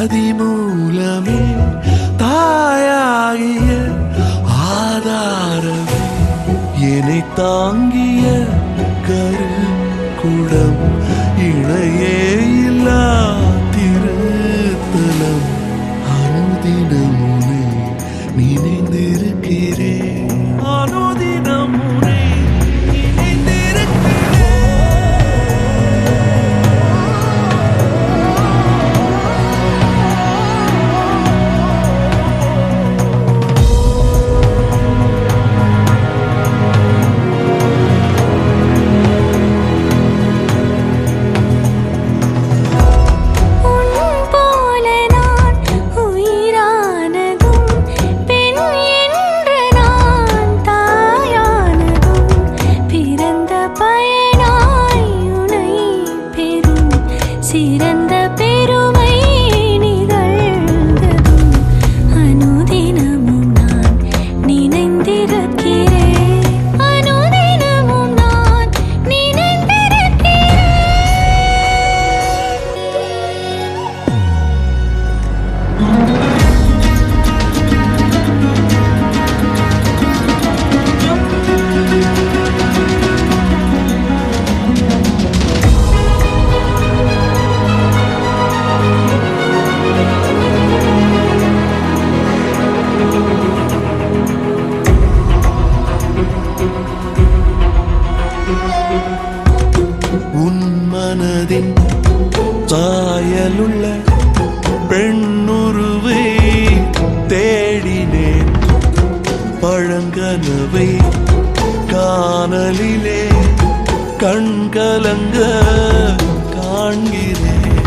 அதிமூலமே தாயாகிய ஆதாரமே என்னை தாங்கிய கரு குடம் இணையே இல்லா திருத்தலம் அனுதினமுனை நினைந்திருக்கிறேன் அனுதினமுனை சிறந்த பெருமை நிகழ்ந்ததும் அனுதினமும் நான் நினைந்திருக்கிறேன் அனுதினமும் நான் நினைந்திருக்கிறேன். மனதின் சாயலுள்ள பெண்ணுருவை தேடினேன் பழங்கனவை காணலிலே கண்கலங்க காண்கிறேன்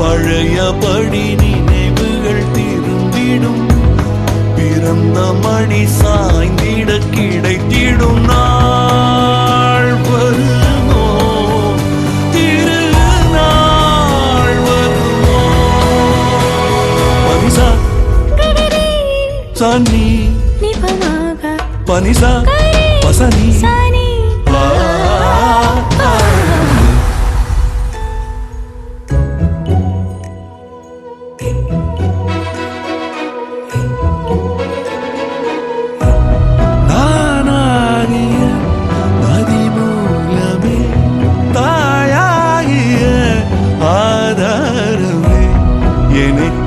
பழையபடி நினைவுகள் திரும்பிடும் பிறந்த மணி சாய்ந்திட கிடைத்திடும் நாள் வருமோ திருநாள் வருமோ பனிசா சனி பனிசா பசனி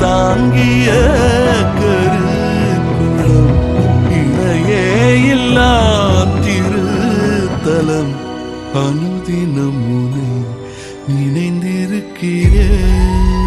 தாங்கிய கருக்குளம் இணையே இல்லா திருத்தலம் அனுதினம் உன்னை நினைந்திருக்கிறேன்.